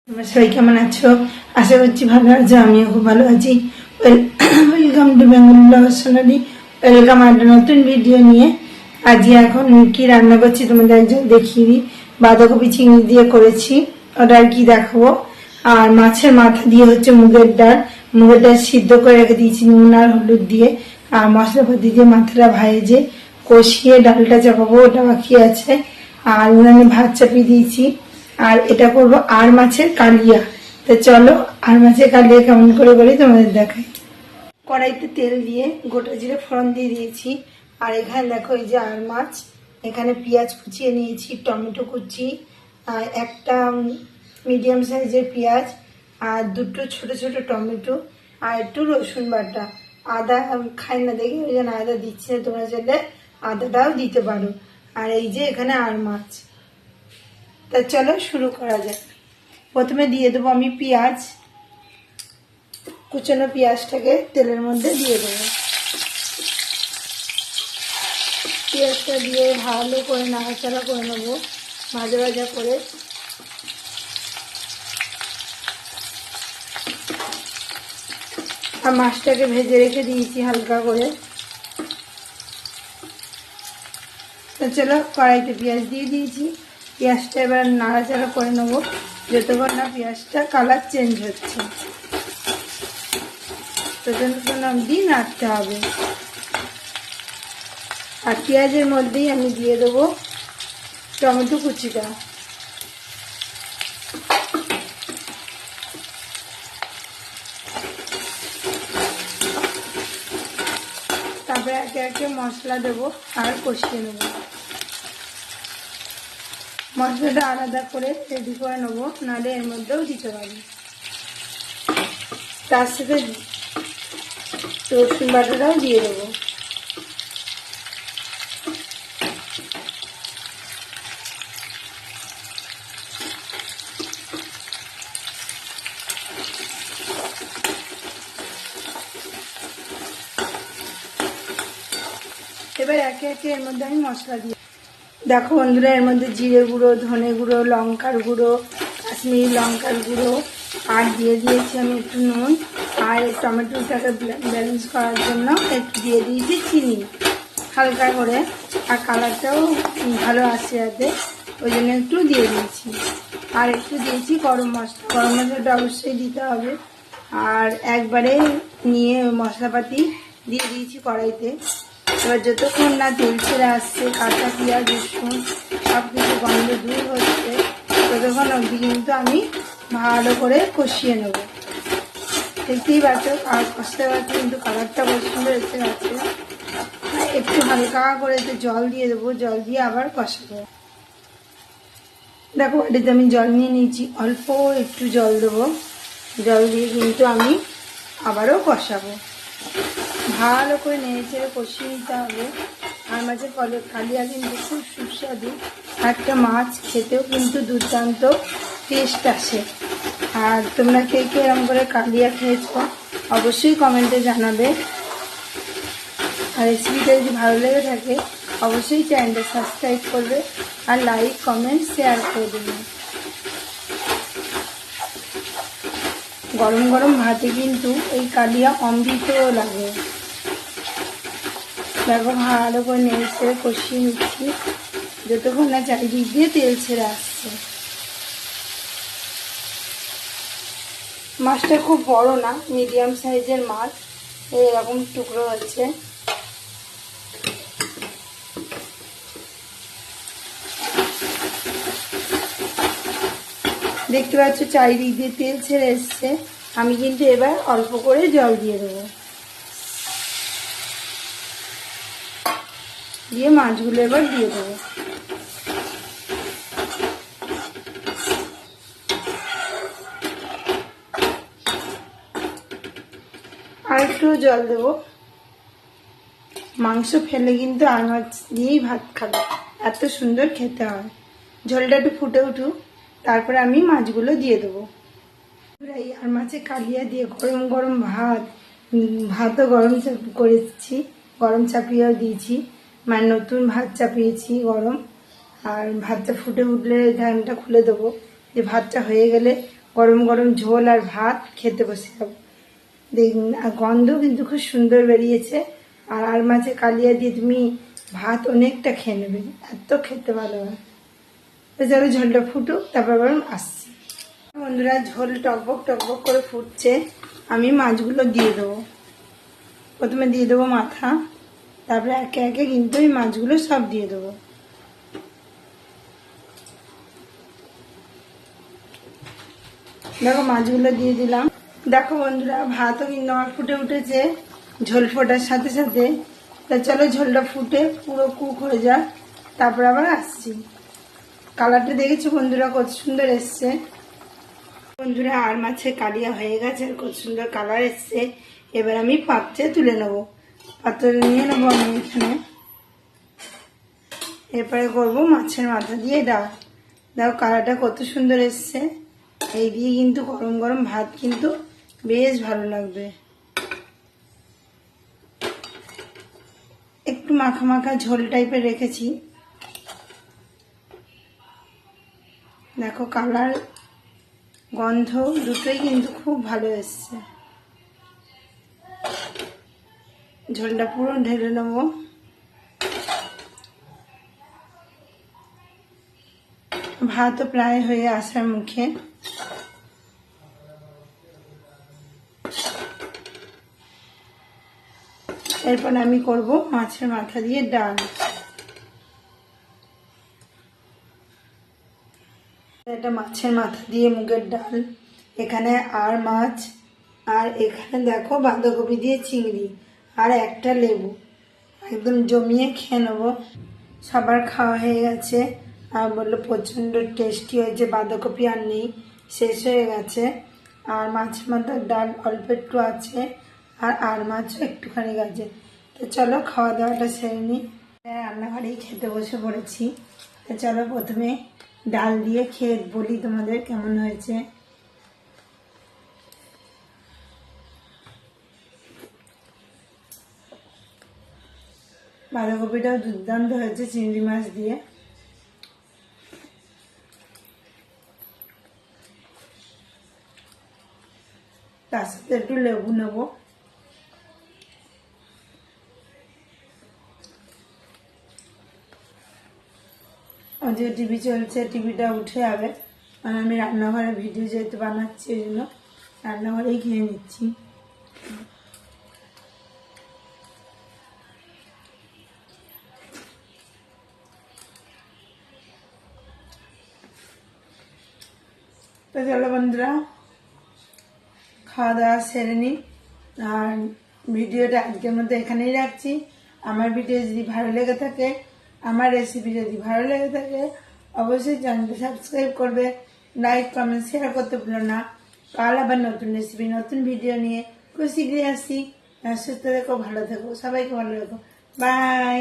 তোমরা সবাই কেমন আছো? আশা করছি ভালো আছো। আমিও খুব ভালো আছি। Welcome to Bengal blogger Sonali. Welcome একটা নতুন ভিডিও নিয়ে। আজকে এখন কি রান্না করছি তোমাদের একজন দেখিয়ে দিই। বাঁধাকপি চিংড়ি দিয়ে করেছি, ওটা আর কি দেখাবো। আর মাছের মাথা দিয়ে হচ্ছে মুগের ডাল। মুগের ডাল সিদ্ধ করে রেখে দিয়েছি নুন আর হলুদ দিয়ে, আর মশলাপাতি দিয়ে মাথাটা ভাজে কষিয়ে ডালটা চাপাবো, ওটা বাকি আছে। আর উনানে ভাত চাপিয়ে দিয়েছি। আর এটা করবো আর মাছের কালিয়া। তো চলো আর মাছের কালিয়া কেমন করে করি তোমাদের দেখাই। কড়াইতে তেল দিয়ে গোটা জিরে ফোড়ন দিয়ে দিয়েছি। আর এখানে দেখো এই যে আর মাছ, এখানে পেঁয়াজ কুচিয়ে নিয়েছি, টমেটো কুচি, আর একটা মিডিয়াম সাইজের পেঁয়াজ, আর দুটো ছোট ছোট টমেটো, আর একটু রসুন বাটা। আদা খাই না দেখি, ওই জন্য আদা দিচ্ছি না, তোমরা চাইলে আদাটাও দিতে পারো। আর এই যে এখানে আর মাছ। তা চলো শুরু করা যাক। প্রথমে দিয়ে দেবো আমি পেঁয়াজ, কুচানো পেঁয়াজটাকে তেলের মধ্যে দিয়ে দেবো। পেঁয়াজটা দিয়ে ভালো করে নাড়াচাড়া করে নেবো, ভাজা ভাজা করে। আর মাছটাকে ভেজে রেখে দিয়েছি হালকা করে। তো চলো কড়াইতে পেঁয়াজ দিয়ে দিয়েছি, পেঁয়াজটা এবার নাড়াচাড়া করে নেবো যতক্ষণ না পেঁয়াজটা কালার চেঞ্জ হচ্ছে, ততক্ষণ অবধি নাড়তে হবে। আর পেঁয়াজের মধ্যেই আমি দিয়ে দেবো টমেটো কুচিটা। তারপরে একে একে মশলা দেবো আর কষিয়ে নেবো। মশলাটা আলাদা করে রেডি করে নেবো, নাহলে এর মধ্যেও দিতে পারি। তার সাথে রসুন বাটাটাও দিয়ে দেবো। এবার একে একে এর মধ্যে আমি মশলা দিই। দেখো বন্ধুরা, এর মধ্যে জিরে গুঁড়ো, ধনে গুঁড়ো, লঙ্কার গুঁড়ো, কাশ্মীরি লঙ্কার গুঁড়ো, আর দিয়ে দিয়েছি আমি একটু নুন। আর টমেটোটাকে ব্যালেন্স করার জন্য একটু দিয়ে দিয়েছি চিনি হালকা করে, আর কালারটাও ভালো আসে যাতে, ওই জন্য একটু দিয়ে দিয়েছি। আর একটু দিয়েছি গরম মশলা। গরম মশলাটা অবশ্যই দিতে হবে। আর একবারে নিয়ে মশলাপাতি দিয়ে দিয়েছি কড়াইতে। এবার যতক্ষণ না তেল ছেড়ে আসছে, কাঁচা পেঁয়াজ রসুন সব কিছু গন্ধ দূর হচ্ছে, ততক্ষণ অবধি কিন্তু আমি ভালো করে কষিয়ে নেব। দেখতেই পাচ্ছ আর কষতে পারছি, কিন্তু কালারটা খুব সুন্দর এসে গেছে। একটু হালকা করে একটু জল দিয়ে দেবো, জল দিয়ে আবার কষাবো। দেখো বাটিতে আমি জল নিয়ে নিয়েছি, অল্প একটু জল দেবো। জল দিয়ে কিন্তু আমি আবারও কষাবো। ভালো করে নেড়ে চেড়ে কষিয়ে নিতে হবে। আর মাছের কালিয়া কিন্তু খুব সুস্বাদু একটা মাছ, খেতেও কিন্তু দুর্দান্ত টেস্ট আসে। আর তোমরা কে কে এরকম করে কালিয়া খেয়েছো অবশ্যই কমেন্টে জানাবে। আর রেসিপিটা যদি ভালো লেগে থাকে অবশ্যই চ্যানেলটা সাবস্ক্রাইব করবে, আর লাইক কমেন্ট শেয়ার করে দেবে। গরম গরম ভাতে কিন্তু এই কালিয়া অমৃতও লাগে। দেখো ভালো করে নেড়ে ছেড়ে কষিয়ে নিচ্ছি যতক্ষণ না চারিদিক দিয়ে তেল ছেড়ে আসছে। মাছটা খুব বড় না, মিডিয়াম সাইজের মাছ, এরকম টুকরো হচ্ছে। দেখতে পাচ্ছ চারিদিক দিয়ে তেল ছেড়ে এসছে। আমি কিন্তু এবার অল্প করে জল দিয়ে দেবো, দিয়ে মাছগুলো এবার দিয়ে দেবো। আর একটু জল দেবো। মাংস ফেলে কিন্তু আর মাছ দিয়েই ভাত খাবে, এত সুন্দর খেতে হয়। ঝোলটা একটু ফুটে উঠুক, তারপরে আমি মাছগুলো দিয়ে দেবো। আর মাছের কালিয়া দিয়ে গরম গরম ভাতও গরম করেছি, গরম চাপিয়েও দিয়েছি, মানে নতুন ভাত চাপিয়েছি গরম। আর ভাতটা ফুটে উঠলে ঢাকনাটা খুলে দেবো, যে ভাতটা হয়ে গেলে গরম গরম ঝোল আর ভাত খেতে বসে যাবো। দেখুন, আর গন্ধ কিন্তু খুব সুন্দর বেরিয়েছে। আর মাছে কালিয়া দিয়ে তুমি ভাত অনেকটা খেয়ে নেবে, এত খেতে ভালো হয়। তো চলো ঝোলটা ফুটুক, তারপর আবার আসছি। বন্ধুরা, ঝোল টকবক টকবক করে ফুটছে। আমি মাছগুলো দিয়ে দেবো। প্রথমে দিয়ে দেবো মাথা, তারপরে একে একে কিন্তু এই মাছগুলো সব দিয়ে দেবো। দেখো মাছগুলো দিয়ে দিলাম। দেখো বন্ধুরা, ভাতও কিন্তু আমার ফুটে উঠেছে ঝোল ফোটার সাথে সাথে। তা চলো ঝোলটা ফুটে পুরো কুক হয়ে যাক, তারপর আবার আসছি। কালারটা দেখেছো বন্ধুরা কত সুন্দর এসছে। বন্ধুরা, আর মাছে কালিয়া হয়ে গেছে, আর কত সুন্দর কালার এসছে। এবার আমি পাত্রে তুলে নেবো। পাত্রে নিয়ে নেবো আমি এখানে। এরপরে করবো মাছের মাথা দিয়ে ডাল। দেখো কালারটা কত সুন্দর এসছে। এই দিয়ে কিন্তু গরম গরম ভাত কিন্তু বেশ ভালো লাগবে। একটু মাখা মাখা ঝোল টাইপের রেখেছি। দেখো কালার, গন্ধ দুটোই কিন্তু খুব ভালো এসছে। ঝোলটা পুরো ঢেলে নেবো। ভাতও প্রায় হয়ে আসার মুখে। এরপর আমি করব মাছের মাথা দিয়ে ডাল। এটা মাছের মাথা দিয়ে মুগের ডাল। এখানে আর মাছ, আর এখানে দেখো বাঁধাকপি দিয়ে চিংড়ি, আর একটা লেবু। একদম জমিয়ে খেয়ে নেবো। সবার খাওয়া হয়ে গেছে, আর বললো প্রচণ্ড টেস্টি হয়েছে, বাঁধাকপি আর নেই, শেষ হয়ে গেছে। আর মাছের মাথার ডাল অল্প একটু আছে, আর মাছও একটুখানি আছে। তো চলো খাওয়া দাওয়াটা সেরে নিই। রান্নাঘরেই খেতে বসে পড়েছি। তো চলো প্রথমে ডাল দিয়ে খেয়ে বলি তোমাদের কেমন হয়েছে। বাঁধাকপিটাও দুর্দান্ত হয়েছে চিংড়ি মাছ দিয়ে। তার সাথে একটু লেবু নেবো। যে টিভি চলছে, টিভিটা উঠে যাবে। আর আমি রান্নাঘরে ভিডিও যেহেতু বানাচ্ছি, ওই জন্য রান্নাঘরেই খেয়ে নিচ্ছি। তো চলো বন্ধুরা, খাওয়া দাওয়া সেরে নিই। আর ভিডিওটা আজকের মধ্যে এখানেই রাখছি। আমার ভিডিও যদি ভালো লেগে থাকে, আমার রেসিপি যদি ভালো লেগে থাকে, অবশ্যই চ্যানেলটা সাবস্ক্রাইব করবে, লাইক কমেন্ট শেয়ার করতে ভুলো না। কাল আবার নতুন রেসিপি নতুন ভিডিও নিয়ে খুব শীঘ্রই আসি। সুস্থ থেকো, ভালো থেকো, সবাইকে ভালো রেখো। বাই।